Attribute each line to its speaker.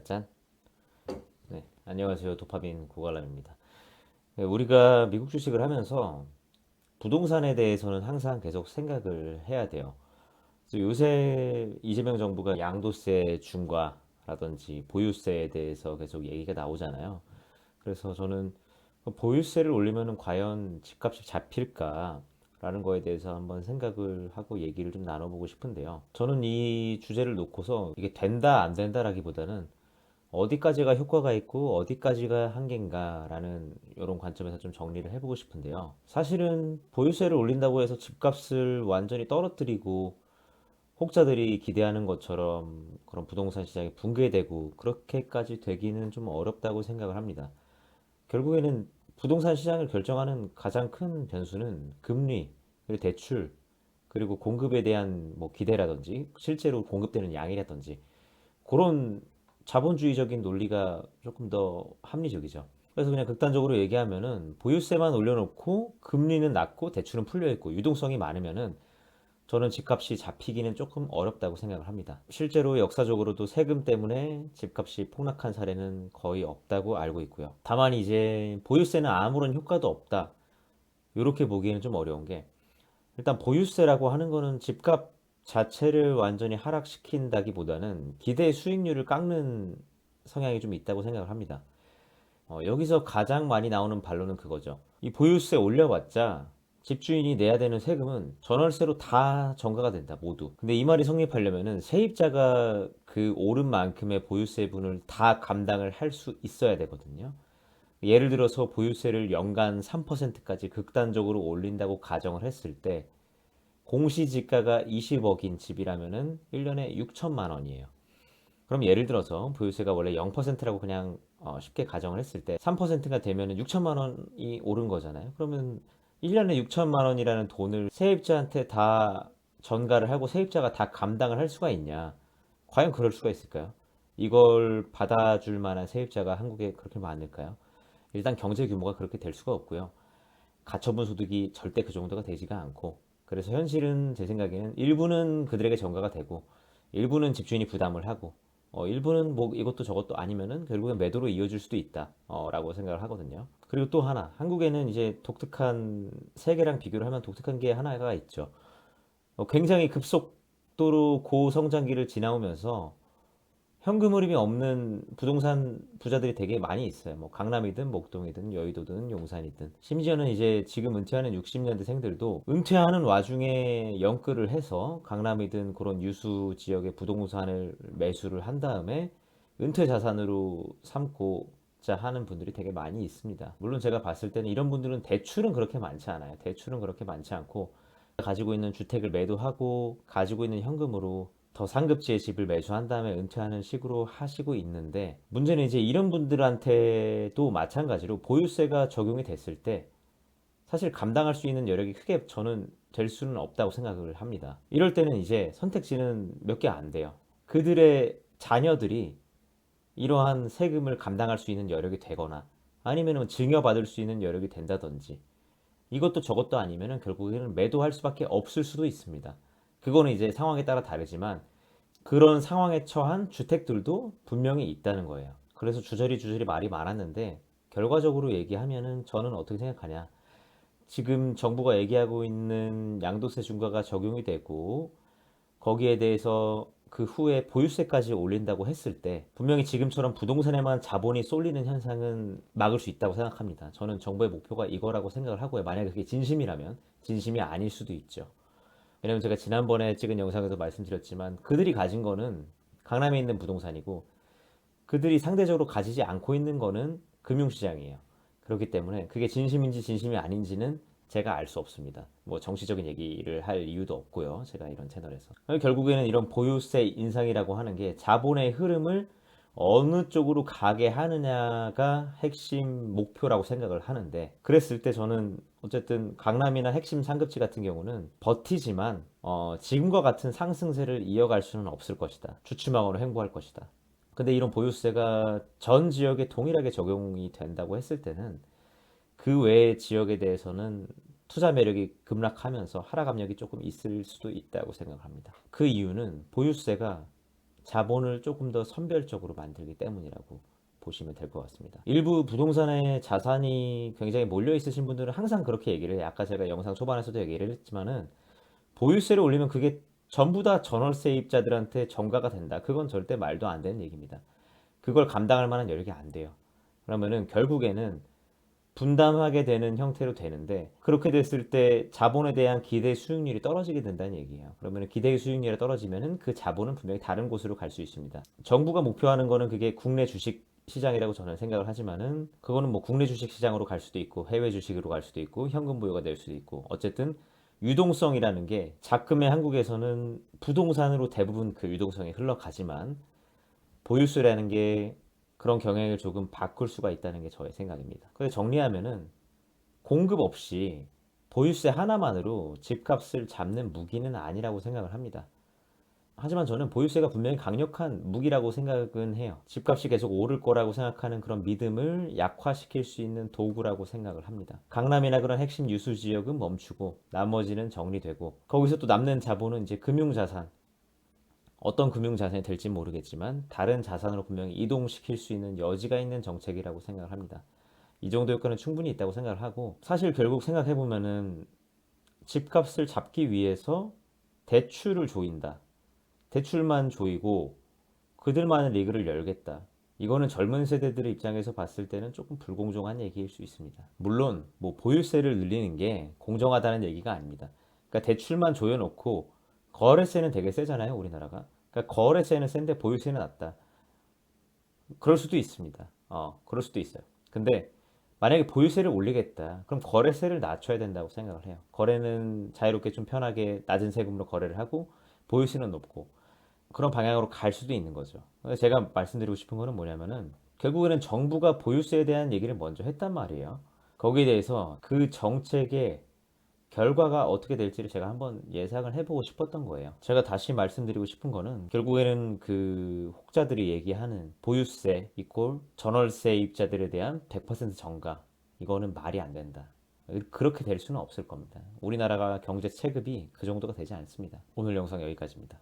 Speaker 1: 짠. 네, 안녕하세요. 도파민 고갈람입니다. 네, 우리가 미국 주식을 하면서 부동산에 대해서는 항상 계속 생각을 해야 돼요. 그래서 요새 이재명 정부가 양도세 중과라든지 보유세에 대해서 계속 얘기가 나오잖아요. 그래서 저는 보유세를 올리면 과연 집값이 잡힐까? 라는 거에 대해서 한번 생각을 하고 얘기를 좀 나눠보고 싶은데요. 저는 이 주제를 놓고서 이게 된다, 안 된다라기보다는 어디까지가 효과가 있고 어디까지가 한계인가라는 이런 관점에서 좀 정리를 해보고 싶은데요. 사실은 보유세를 올린다고 해서 집값을 완전히 떨어뜨리고 혹자들이 기대하는 것처럼 그런 부동산 시장이 붕괴되고 그렇게까지 되기는 좀 어렵다고 생각을 합니다. 결국에는 부동산 시장을 결정하는 가장 큰 변수는 금리, 그리고 대출, 그리고 공급에 대한 뭐 기대라든지 실제로 공급되는 양이라든지 그런 자본주의적인 논리가 조금 더 합리적이죠. 그래서 그냥 극단적으로 얘기하면은 보유세만 올려놓고 금리는 낮고 대출은 풀려 있고 유동성이 많으면은 저는 집값이 잡히기는 조금 어렵다고 생각을 합니다. 실제로 역사적으로도 세금 때문에 집값이 폭락한 사례는 거의 없다고 알고 있고요. 다만 이제 보유세는 아무런 효과도 없다. 이렇게 보기에는 좀 어려운 게 일단 보유세라고 하는 거는 집값 자체를 완전히 하락시킨다기보다는 기대 수익률을 깎는 성향이 좀 있다고 생각을 합니다. 여기서 가장 많이 나오는 반론은 그거죠. 이 보유세 올려봤자 집주인이 내야 되는 세금은 전월세로 다 전가가 된다, 모두. 근데 이 말이 성립하려면은 세입자가 그 오른 만큼의 보유세분을 다 감당을 할 수 있어야 되거든요. 예를 들어서 보유세를 연간 3%까지 극단적으로 올린다고 가정을 했을 때 공시지가가 20억인 집이라면은 1년에 6천만 원이에요. 그럼 예를 들어서 보유세가 원래 0%라고 그냥 쉽게 가정을 했을 때 3%가 되면은 6천만 원이 오른 거잖아요. 그러면 1년에 6천만 원이라는 돈을 세입자한테 다 전가를 하고 세입자가 다 감당을 할 수가 있냐? 과연 그럴 수가 있을까요? 이걸 받아줄 만한 세입자가 한국에 그렇게 많을까요? 일단 경제 규모가 그렇게 될 수가 없고요. 가처분 소득이 절대 그 정도가 되지가 않고 그래서 현실은 제 생각에는 일부는 그들에게 전가가 되고 일부는 집주인이 부담을 하고 일부는 뭐 이것도 저것도 아니면은 결국엔 매도로 이어질 수도 있다 라고 생각을 하거든요. 그리고 또 하나 한국에는 이제 독특한 세계랑 비교를 하면 독특한 게 하나가 있죠. 굉장히 급속도로 고성장기를 지나오면서 현금 흐름이 없는 부동산 부자들이 되게 많이 있어요. 뭐 강남이든 목동이든 여의도든 용산이든 심지어는 이제 지금 은퇴하는 60년대생들도 은퇴하는 와중에 연끌을 해서 강남이든 그런 유수 지역의 부동산을 매수를 한 다음에 은퇴 자산으로 삼고자 하는 분들이 되게 많이 있습니다. 물론 제가 봤을 때는 이런 분들은 대출은 그렇게 많지 않아요. 대출은 그렇게 많지 않고 가지고 있는 주택을 매도하고 가지고 있는 현금으로 더 상급지의 집을 매수한 다음에 은퇴하는 식으로 하시고 있는데 문제는 이제 이런 분들한테도 마찬가지로 보유세가 적용이 됐을 때 사실 감당할 수 있는 여력이 크게 저는 될 수는 없다고 생각을 합니다. 이럴 때는 이제 선택지는 몇 개 안 돼요. 그들의 자녀들이 이러한 세금을 감당할 수 있는 여력이 되거나 아니면 증여받을 수 있는 여력이 된다든지 이것도 저것도 아니면은 결국에는 매도할 수밖에 없을 수도 있습니다. 그거는 이제 상황에 따라 다르지만 그런 상황에 처한 주택들도 분명히 있다는 거예요. 그래서 주저리 말이 많았는데 결과적으로 얘기하면은 저는 어떻게 생각하냐. 지금 정부가 얘기하고 있는 양도세 중과가 적용이 되고 거기에 대해서 그 후에 보유세까지 올린다고 했을 때 분명히 지금처럼 부동산에만 자본이 쏠리는 현상은 막을 수 있다고 생각합니다. 저는 정부의 목표가 이거라고 생각을 하고요. 만약에 그게 진심이라면 진심이 아닐 수도 있죠. 왜냐면 제가 지난번에 찍은 영상에서 말씀드렸지만 그들이 가진 거는 강남에 있는 부동산이고 그들이 상대적으로 가지지 않고 있는 거는 금융시장이에요. 그렇기 때문에 그게 진심인지 진심이 아닌지는 제가 알 수 없습니다. 뭐 정치적인 얘기를 할 이유도 없고요. 제가 이런 채널에서. 결국에는 이런 보유세 인상이라고 하는 게 자본의 흐름을 어느 쪽으로 가게 하느냐가 핵심 목표라고 생각을 하는데 그랬을 때 저는 어쨌든 강남이나 핵심 상급지 같은 경우는 버티지만 지금과 같은 상승세를 이어갈 수는 없을 것이다. 주춤하거나 횡보할 것이다. 근데 이런 보유세가 전 지역에 동일하게 적용이 된다고 했을 때는 그 외의 지역에 대해서는 투자 매력이 급락하면서 하락 압력이 조금 있을 수도 있다고 생각합니다. 그 이유는 보유세가 자본을 조금 더 선별적으로 만들기 때문이라고 보시면 될 것 같습니다. 일부 부동산에 자산이 굉장히 몰려 있으신 분들은 항상 그렇게 얘기를 해요. 아까 제가 영상 초반에서도 얘기를 했지만은 보유세를 올리면 그게 전부 다 전월세입자들한테 전가가 된다. 그건 절대 말도 안 되는 얘기입니다. 그걸 감당할 만한 여력이 안 돼요. 그러면은 결국에는 분담하게 되는 형태로 되는데, 그렇게 됐을 때 자본에 대한 기대 수익률이 떨어지게 된다는 얘기예요. 그러면 기대 수익률이 떨어지면은 그 자본은 분명히 다른 곳으로 갈 수 있습니다. 정부가 목표하는 거는 그게 국내 주식 시장이라고 저는 생각을 하지만은, 그거는 뭐 국내 주식 시장으로 갈 수도 있고 해외 주식으로 갈 수도 있고 현금 부여가 될 수도 있고, 어쨌든 유동성이라는 게 작금의 한국에서는 부동산으로 대부분 그 유동성이 흘러가지만, 보유세라는 게 그런 경향을 조금 바꿀 수가 있다는 게 저의 생각입니다. 그래서 정리하면은, 공급 없이 보유세 하나만으로 집값을 잡는 무기는 아니라고 생각을 합니다. 하지만 저는 보유세가 분명히 강력한 무기라고 생각은 해요. 집값이 계속 오를 거라고 생각하는 그런 믿음을 약화시킬 수 있는 도구라고 생각을 합니다. 강남이나 그런 핵심 유수 지역은 멈추고 나머지는 정리되고, 거기서 또 남는 자본은 이제 금융자산, 어떤 금융자산이 될지 모르겠지만 다른 자산으로 분명히 이동시킬 수 있는 여지가 있는 정책이라고 생각을 합니다. 이 정도 효과는 충분히 있다고 생각을 하고, 사실 결국 생각해보면은 집값을 잡기 위해서 대출을 조인다. 대출만 조이고 그들만의 리그를 열겠다. 이거는 젊은 세대들의 입장에서 봤을 때는 조금 불공정한 얘기일 수 있습니다. 물론 뭐 보유세를 늘리는 게 공정하다는 얘기가 아닙니다. 그러니까 대출만 조여놓고, 거래세는 되게 세잖아요, 우리나라가. 그러니까 거래세는 센데 보유세는 낮다. 그럴 수도 있습니다. 그럴 수도 있어요. 근데 만약에 보유세를 올리겠다, 그럼 거래세를 낮춰야 된다고 생각을 해요. 거래는 자유롭게 좀 편하게 낮은 세금으로 거래를 하고, 보유세는 높고, 그런 방향으로 갈 수도 있는 거죠. 제가 말씀드리고 싶은 거는 뭐냐면은, 결국에는 정부가 보유세에 대한 얘기를 먼저 했단 말이에요. 거기에 대해서 그 정책의 결과가 어떻게 될지를 제가 한번 예상을 해보고 싶었던 거예요. 제가 다시 말씀드리고 싶은 거는, 결국에는 그 혹자들이 얘기하는 보유세 이꼴 전월세 입자들에 대한 100% 정가, 이거는 말이 안 된다. 그렇게 될 수는 없을 겁니다. 우리나라가 경제 체급이 그 정도가 되지 않습니다. 오늘 영상 여기까지입니다.